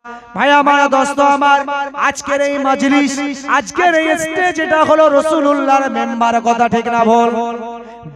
ভাই আমার দোস্ত আমার, আজকের এই মজলিস, আজকের এই স্টেজ, এটা হলো রাসূলুল্লাহর মেম্বার, কথা ঠিক না ভুল?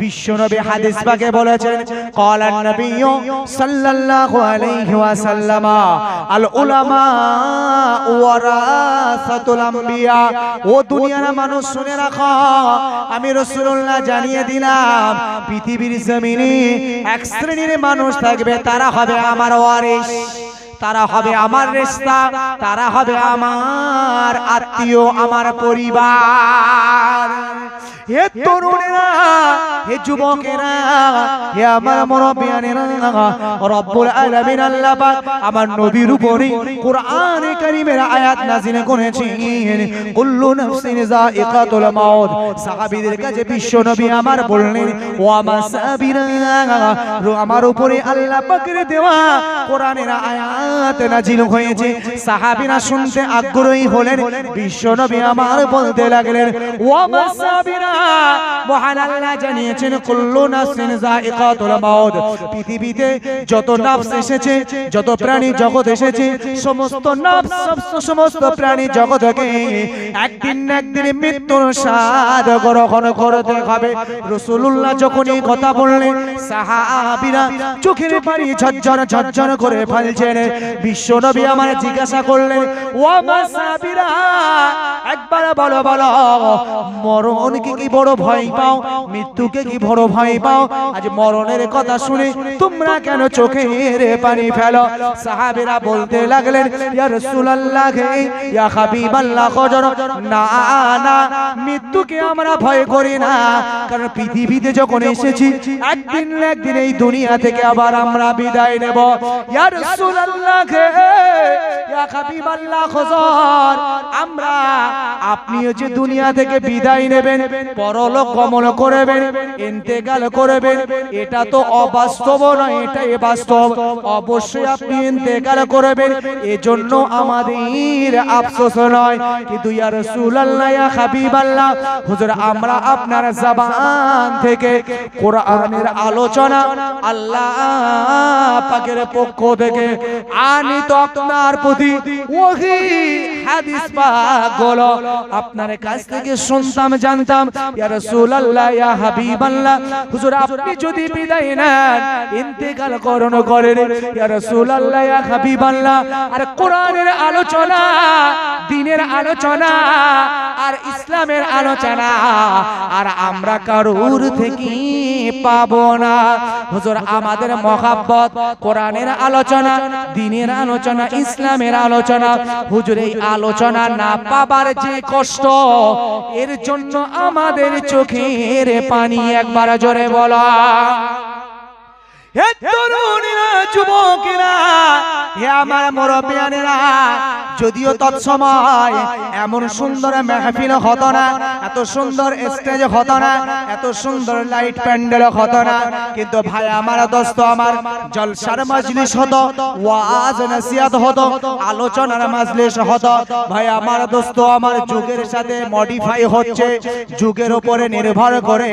বিশ্বনবী হাদিস পাকে বলেছেন, ক্বালান নবিয়্যু সাল্লাল্লাহু আলাইহি ওয়াসাল্লাম, আল উলামা ওয়ারাসাতুল আম্বিয়া। ও দুনিয়ার মানুষ শুনে রাখো, আমি রাসূলুল্লাহ জানিয়ে দিলাম, পৃথিবীর জমিনে এক শ্রেণীর মানুষ থাকবে, তারা হবে আমার ওয়ারিস, তারা হবে আমার রেশতা, তারা হবে আমার আত্মীয়, আমার পরিবার। হে তরুণেরা, হে যুবকেরা, হে আমার মুরব্বিয়ানেরা, রব্বুল আলামিন আল্লাহ পাক আমার নবীর উপরে কোরআনে কারীমের আয়াত নাযিল করেছেন, কুল্লু নাফসিন যায়িকাতুল মাউত। সাহাবীদের কাছে বিশ্ব নবী আমার বললেন, ও আমার সাহাবীরা, আমার উপরে আল্লাহ পাকের দেওয়া কোরআনের আয়াত নাযিল হয়েছে। সাহাবীরা শুনতে আগ্রহী হলেন, বিশ্ব নবী আমার বলতে লাগলেন, ও আমার সাহাবীরা, মহান আল্লাহ জানিয়েছেন, কুল্লু নাফসিন যায়িকাতুল মাউত। পৃথিবীতে যত নফস এসেছে, যত প্রাণী জগৎ এসেছে, সমস্ত নফস, সমস্ত প্রাণী জগৎকে একদিন না একদিন মৃত্যুর স্বাদ গ্রহণ করতে হবে। রাসূলুল্লাহ যখন এই কথা বললেন, সাহাবীরা চোখের পানি ঝরঝর ঝরঝর করে ফেলছেন। বিশ্ব নবী আমার জিজ্ঞাসা করলেন, ও আমার সাহাবীরা, একবার বলো বলো, মরণকে কি বড় ভয় পাও? মৃত্যুকে কি বড় ভয় পাও? আজ মরণের কথা শুনে তোমরা কেন চোখের পানি ফেলো? সাহাবীরা বলতে লাগলেন, ইয়া রাসূলুল্লাহ, ইয়া হাবিবাল্লাহ, না না, মৃত্যুকে আমরা ভয় করি না, কারণ পৃথিবীতে যখন এসেছি, একদিন না একদিন এই দুনিয়া থেকে আবার আমরা বিদায় নেব। ইয়া রাসূলুল্লাহ, ইয়া হাবিবাল্লাহ, আমরা, আপনিও যে দুনিয়া থেকে বিদায় নেবেন, পরলোক গমন করবেন, ইন্তেকাল করবেন, এটা তো অবাস্তব নয়, এটাই বাস্তব। অবশ্যই আপনি ইন্তেকাল করবেন, এজন্য আমাদের আফসোস নয়। কিন্তু ইয়া রাসূলুল্লাহ, ইয়া হাবিবাল্লাহ, হুজুর, আমরা আপনার জবান থেকে কোরআনের আলোচনা আল্লাহ পাকের পক্ষ থেকে আনিত আপনার প্রতি ওহী হাদিস পাকগুলো আপনার কাছ থেকে শুনতাম, জানতাম। ইয়া রাসূলুল্লাহ, ইয়া হাবিবাল্লাহ, হুজুর, আপনি যদি বিদায় নেন, ইন্তেকাল করেন, ইয়া রাসূলুল্লাহ, ইয়া হাবিবাল্লাহ, আর কোরআনের আলোচনা, দ্বীনের আলোচনা, আর ইসলামের আলোচনা আর আমরা কারোর থেকে পাবো না। হুজুর, আমাদের মহব্বত কোরআনের আলোচনা, দ্বীনের আলোচনা, ইসলামের আলোচনা, হুজুর, এই আলোচনা না পাবার যে কষ্ট, এর জন্য আমাদের চোখের পানি, একবার জোরে বলা। হে তরুণীরা, যুবকেরা, হে আমার মুরব্বিয়ানেরা, যদিও তৎসময় এমন সুন্দর মেহফিল হতো না, এত সুন্দর স্টেজ হতো না, এত সুন্দর লাইট প্যান্ডেল হতো না, কিন্তু ভাই আমার, দোস্ত আমার, জলসার মজলিস হতো, ওয়াজ নসিহত হতো, আলোচনার মজলিস হতো। ভাই আমার, দোস্ত আমার, যুগের সাথে মডিফাই হচ্ছে, যুগের উপরে নির্ভর করে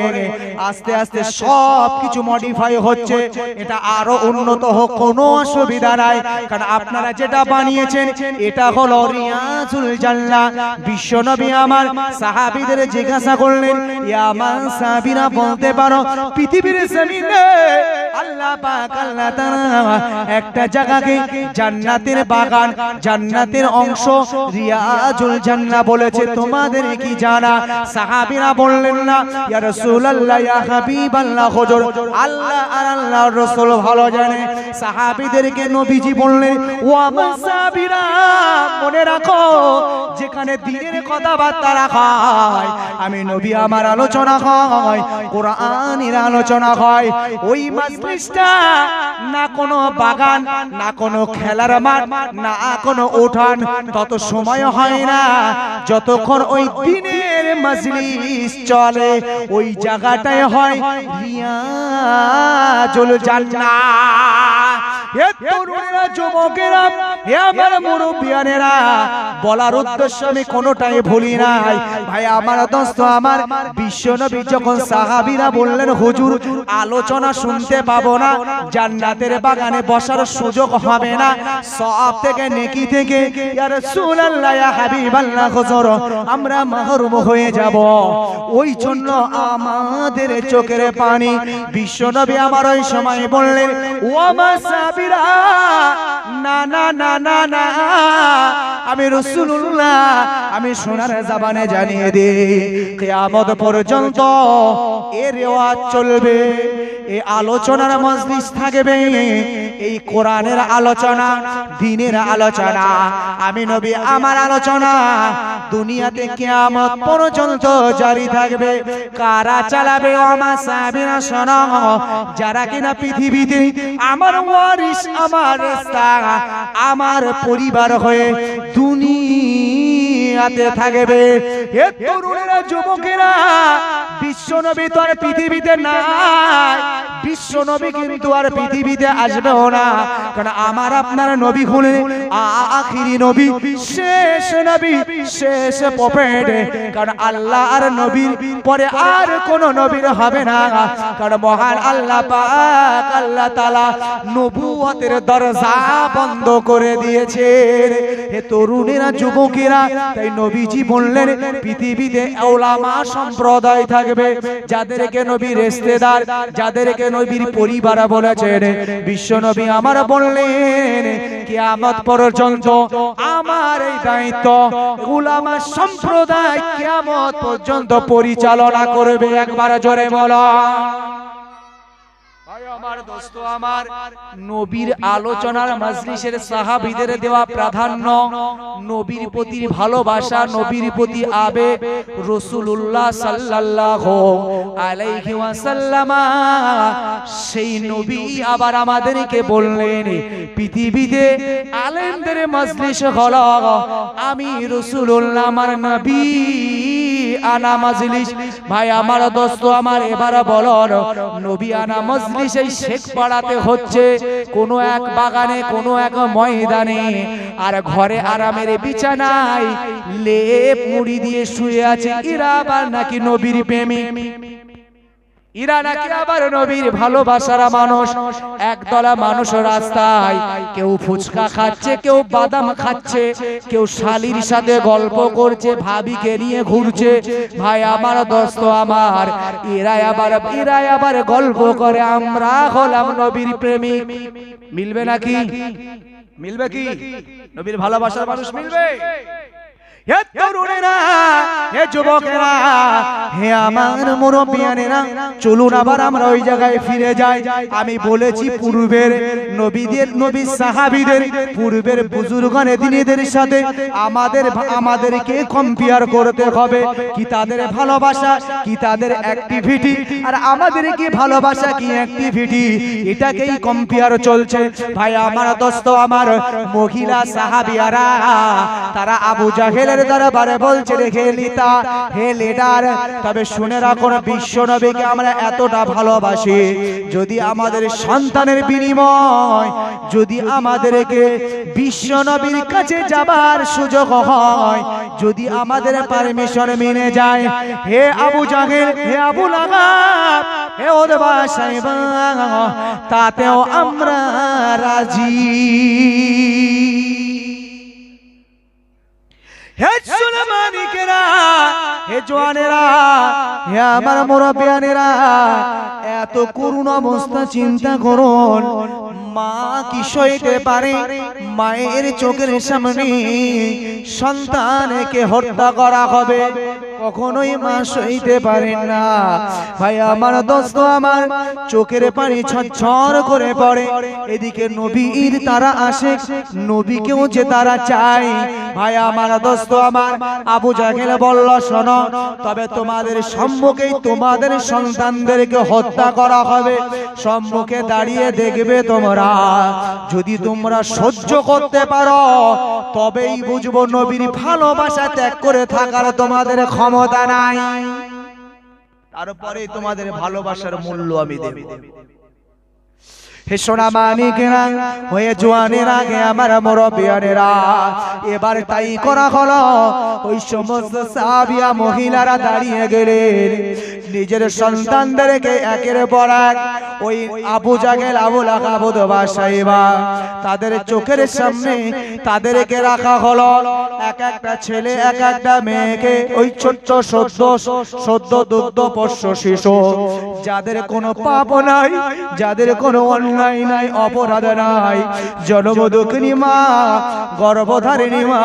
আস্তে আস্তে সব কিছু মডিফাই হচ্ছে। এটা আরো উন্নত হোক, কোনো অসুবিধা নাই, কারণ আপনারা যেটা বানিয়েছেন এটা হলো রিয়াজুল জান্নাহ। বিশ্ব নবী আমার সাহাবীদের জিজ্ঞাসা করলেন, ইয়া মান সাহাবীরা, বলতে পারো পৃথিবীর জমিনে আল্লাহ পাক, আল্লাহ তাআলা একটা জায়গাকে জান্নাতের বাগান, জান্নাতের অংশ রিয়াজুল জান্নাহ বলেছে, তোমাদের কি জানা? সাহাবীরা বললেন, না ইয়া রাসূলুল্লাহ, ইয়া হাবিবাল্লাহ, হুজুর, আল্লাহ আর আল্লাহর রাসূল ভালো জানে। সাহাবীদেরকে নবীজি বললেন, ও আমার সাহাবীরা, মনে রাখো, যেখানে দ্বীনের কথাবার্তা রাখা হয়, আমি নবী আমার আলোচনা হয়, কোরআনের আলোচনা হয়, ওই মজলিসটা না কোনো বাগান, না কোনো খেলার মাঠ, না কোনো উঠান, তত সময় হয় না যতক্ষণ ওই দ্বীনের মজলিস চলে। ওই জায়গাটায় হয় রিয়াজুল জান্নাহ। এ তরুণেরা, যুবকেরা, এ আমার মুরব্বিয়ানেরা, বলার উদ্দেশ্য আমি কোনোটাই ভুলি নাই। ভাই আমার দোস্ত আমার, বিশ্বনবী যখন সাহাবীরা বললেন হুজুর আলোচনা শুনতে পাবো না, জান্নাতের বাগানে বসার সুযোগ হবে না, সওয়াব থেকে নেকি থেকে, ইয়া রাসূলুল্লাহ ইয়া হাবিবাল্লাহ হুজুর আমরা মাহরুম হয়ে যাব। ওই জন্য আমাদের চোখের পানি, বিশ্বনবী আমার ওই সময় বললেন ও আমার সাহাবীরা, না না না না না, আমি রাসূলুল্লাহ আমি সোনার জবানে জানিয়ে দিই কিয়ামত পর্যন্ত এর রেওয়াজ চলবে, এই আলোচনার মজলিস থাকবে, এই কোরআনের আলোচনা, দ্বীনের আলোচনা, আমি নবী আমার আলোচনা দুনিয়াতে কিয়ামত পর্যন্ত জারি থাকবে। কারা চালাবে? আমার সাহাবীরা শোনো, যারা কিনা পৃথিবীতে আমার ওয়ারিস, আমার রাস্তা, আমার পরিবার হয়ে দুনিয়াতে থাকবে। এ তরুণেরা, যুবকেরা, বিশ্বনবী তো আর পৃথিবীতে নাই, বিশ্বনবী কিন্তু আর পৃথিবীতে আসবেও না, কারণ আমার আপনার নবী হলেন আখিরি নবী, শেষ নবী, শেষ প্রফেট, কারণ আল্লাহ আর নবীর পরে আর কোন নবীর হবে না, কারণ মহান আল্লাহ পাক আল্লাহ তাআলা নবুয়তের দরজা বন্ধ করে দিয়েছেন। হে তরুণেরা, যুবকেরা, তাই নবীজি বললেন পৃথিবীতে উলামা সম্প্রদায় থাকবে, যাদেরকে নবীর রিশতেদার, যাদেরকে নবীর পরিবার বলেছেন। বিশ্বনবী আমার বললেন কিয়ামত পর্যন্ত আমার এই দায়িত্ব উলামা সম্প্রদায় কিয়ামত পর্যন্ত পরিচালনা করবে। একবার জোরে বলো। আমার দোস্ত আমার, নবীর আলোচনার মজলিসের সাহাবীদের দেওয়া প্রাধান্য, নবীর প্রতি ভালোবাসা, নবীর প্রতি আবেগ, রাসূলুল্লাহ সাল্লাল্লাহু আলাইহি ওয়াসাল্লাম সেই নবী আবার আমাদেরকে বললেন পৃথিবীতে আলেমদের মজলিস হলো আমি রাসূলুল্লাহ আমার নবী আনা মজলিস। ভাই আমার দোস্ত আমার, এবার বলো নবী আনা মজলিস এই শেখ পাড়াতে হচ্ছে, কোন এক বাগানে, কোন এক ময়দানে, আর ঘরে আরামের বিছানায় লেপ মুড়ি দিয়ে শুয়ে আছে এরা আবার নাকি নবীর প্রেমী, এরা নাকি আবার নবীর ভালোবাসার মানুষ। একদলা মানুষ রাস্তায় কেউ ফুচকা খাচ্ছে, কেউ বাদাম খাচ্ছে, কেউ শালির সাথে গল্প করছে, ভাবিকে নিয়ে ঘুরছে। ভাই আমার দোস্ত আমার, এরাই আবার গল্প করে আমরা হলাম নবীর প্রেমিক। মিলবে নাকি? মিলবে কি? নবীর ভালোবাসার মানুষ মিলবে? হে তরুণেরা, হে যুবকেরা, হে আমার মুরব্বিয়ানেরা, চলুন আবার আমরা ওই জায়গায় ফিরে যাই। আমি বলেছি পূর্বের নবীদের, নবী সাহাবীদের, পূর্বের বুজুর্গানে দিনীদের সাথে আমাদেরকে কম্পেয়ার করতে হবে। কি তাদের ভালোবাসা, কি তাদের অ্যাক্টিভিটি, আর আমাদের কি ভালোবাসা, কি অ্যাক্টিভিটি, এটাকেই কম্পেয়ার চলছে। ভাই আমার দোস্ত আমার, মহিলা সাহাবিয়ারা তারা আবু জাহেল দরবারে বলছে হে লিতা, হে লিডার, তবে শুনে রাখুন বিশ্ব নবীকে আমরা এতটা ভালোবাসি, যদি আমাদের সন্তানের বিনিময়, যদি আমাদেরকে বিশ্ব নবীর কাছে যাবার সুযোগ হয়, যদি আমাদের পারমিশন মেনে যায়, হে আবু জাহেল, হে আবু লাহাব, হে ওদবা সাইবা, তাতেও আমরা রাজি। হে সুলেমানিকেরা, হে জওয়ানেরা, হে আমার মুরব্বিয়ানেরা, এত করুণ অবস্থা চিন্তা করুন। মা কি সইতে পারে মায়ের চোখের সামনে সন্তানকে হত্যা করা হবে? কখনোই মা সইতে পারেন না। ভাই আমার দোস্ত আমার, চোখের পানি ছরছর করে পড়ে। এদিকে নবীর তারা আসে, নবীকেও যে তারা চায়। ভাই আমার দোস্ত আমার, আবু জাহেল বলল শোনো, তবে তোমাদের সম্মুখেই তোমাদের সন্তানদেরকে হত্যা করা হবে, সম্মুখে দাঁড়িয়ে দেখবে তোমরা, যদি তোমরা সহ্য করতে পারো তবেই বুঝবো নবীর ভালোবাসা ত্যাগ করে থাকার তোমাদের ক্ষমতা নাই, তারপরে তোমাদের ভালোবাসার মূল্য আমি দেব। হে সোনা মানিকেরা, হয়ে জোয়ানের আগে আমার মুরব্বিয়ানেরা, এবার তাই করা হলো। ওই সমস্ত সাহাবিয়া মহিলারা দাঁড়িয়ে গেলেন, নিজের সন্তানদেরকে একের পর এক ওই আবু জাহেল, আবু লাহাব, উতবা, শাইবা, তাদের চোখের সামনে তাদেরকে রাখা হলো। এক একটা ছেলে, এক একটা মেয়েকে, ওই ছোট্ট সদ্য দুগ্ধ পোষ্য শিশু, যাদের কোনো পাপ নাই, যাদের কোনো অন্যায় নাই, অপরাধ নাই, জন্মদুঃখিনী মা, গর্ভধারিণী মা,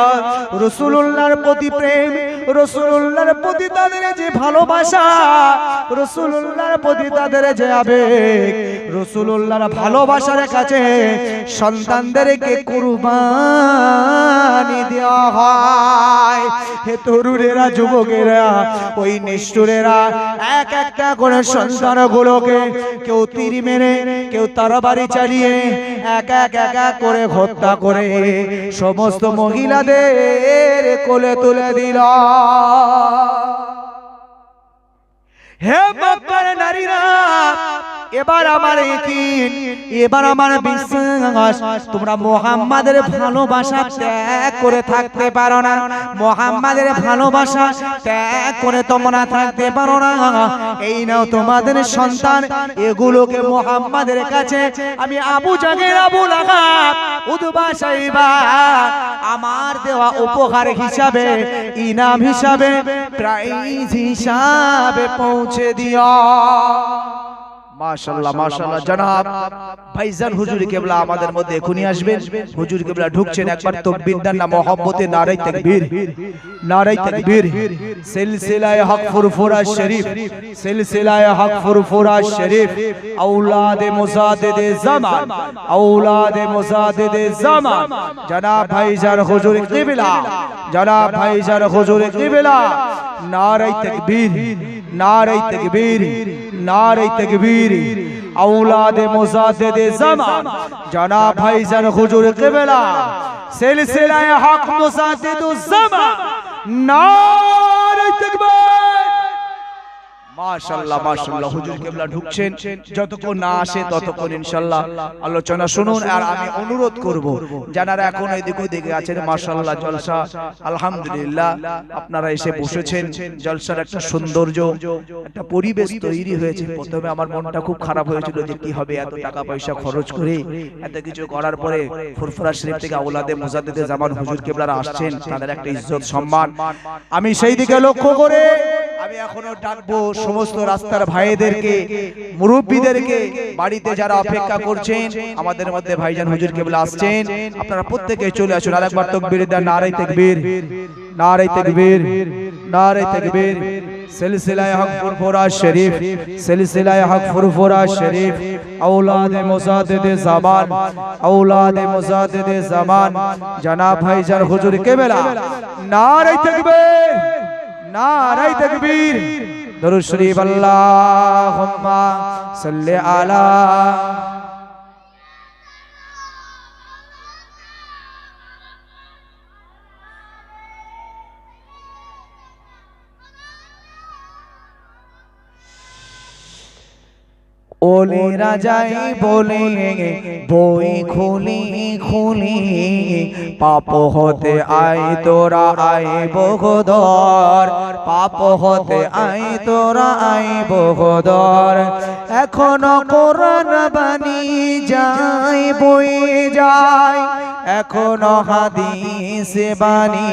রাসূলুল্লাহর প্রতি প্রেম, রাসূলুল্লাহর প্রতি তাদের যে ভালোবাসা, রাসূলুল্লাহর প্রতি তাদের যে আবেগ, রাসূলুল্লাহর ভালোবাসার কাছে সন্তানদেরকে কুরবানি দেওয়া হয়। হে তরুণেরা, যুবকেরা, ওই নিষ্ঠুরেরা এক একটা করে সন্তানগুলোকে কেউ তীর মেরে, কেউ তরবারি চালিয়ে এক এক করে হত্যা করে সমস্ত মহিলাদের কোলে তুলে দিল। হে মক্কার নারীরা, এবার আমার ইয়াকিন, এবার আমার বিশ্বাস, তোমরা মুহাম্মাদের ভালোবাসা ত্যাগ করে থাকতে পারো না। মুহাম্মাদের ভালোবাসা ত্যাগ করে তোমরা থাকতে পারো না। এই নাও তোমাদের সন্তান, এগুলোকে মুহাম্মাদের কাছে আমি আবু জাহেল, আবু লাহাব, উতবা, শাইবা আমার দেওয়া উপহার হিসাবে, ইনাম হিসাবে, প্রাইজ হিসাবে পৌঁছে দিও। মাশাআল্লাহ, মাশাআল্লাহ। জনাব ভাইজান হুজুর কেবলা আমাদের মধ্যে এখনই আসবেন। হুজুর কেবলা ঢুকছেন, একবার তাকবীর দেন না মহব্বতে, নারে তাকবীর, নারে তাকবীর। সিলসিলায়ে হক ফুরফুরা শরীফ, সিলসিলায়ে হক ফুরফুরা শরীফ, আওলাদে মুজাদ্দিদে জামান, আওলাদে মুজাদ্দিদে জামান, জনাব ভাইজান হুজুর কেবলা, জনাব ভাইজান হুজুর কেবলা, নারে তাকবীর, নারে তাকবীর, নারে তাকবীর। औलाद मुजाद्दिद ज़मान जनाब भाईजान हुजूर क़िबला सिलसिला हक मुजाद्दिद ज़मान नारे तकबीर। মাশাআল্লাহ, মাশাআল্লাহ। হুজুর কেবলা ঢুকছেন, যতক্ষণ না আসে ততক্ষণ ইনশাআল্লাহ আলোচনা শুনুন। আর আমি অনুরোধ করব যারা এখন এদিক ওদিকে আছেন, মাশাআল্লাহ জলসা আলহামদুলিল্লাহ, আপনারা এসে বসেছেন, জলসার একটা সৌন্দর্য, একটা পরিবেশ তৈরি হয়েছে। প্রথমে আমার মনটা খুব খারাপ হয়েছিল যে কি হবে, এত টাকা পয়সা খরচ করে এত কিছু করার পরে ফুরফুরা শরীফ থেকে আওলাদে মুজাদ্দিদে জামান হুজুর কেবলারা আসছেন, তাদের একটা ইজ্জত সম্মান আমি সেই দিকে লক্ষ্য করে আমি এখনো ডাকবো সমস্ত রাস্তার ভাইদেরকে, মুরব্বীদেরকে, বাড়িতে যারা অপেক্ষা করছেন, আমাদের মধ্যে ভাইজান হুজুর কেবলা আসছেন, আপনারা প্রত্যেকে চলে আসুন। আরেকবার তাকবীর দেন, নারে তাকবীর, নারে তাকবীর, নারে তাকবীর। সিলসিলায়ে হক ফুরফুরা শরীফ, সিলসিলায়ে হক ফুরফুরা শরীফ, औलादे मुजाद्दिदे ज़मान, औलादे मुजाद्दिदे ज़मान जनाब भाईजान हुजूर केबला, नारे तकबीर, नारे तकबीर। दरूद शरीफ अल्लाहुम्मा सल्ले अला ओले राजाई बोले बोई खुली खुली, पाप होते आए तोरा आए बहुदर, पाप होते आए तोरा आए बहुदर। एखोनो कुरान बानी जाय बয়ে যায়, एखोनो हादिस बानी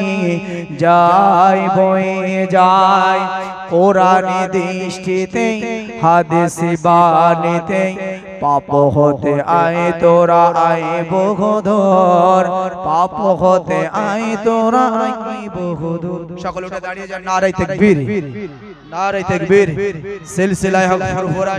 जाय बয়ে যায়। কোরআনে দৃষ্টিতে হাদিস বাণীতে পাপ হতে আয় তোরা আয় বহুদূর, পাপ হতে আয় তোরা আয় বহুদূর। সকলে উঠে দাঁড়িয়ে যান, নারে তাকবীর, নারে তাকবীর। সিলসিলায়ে হক ফুরফুরা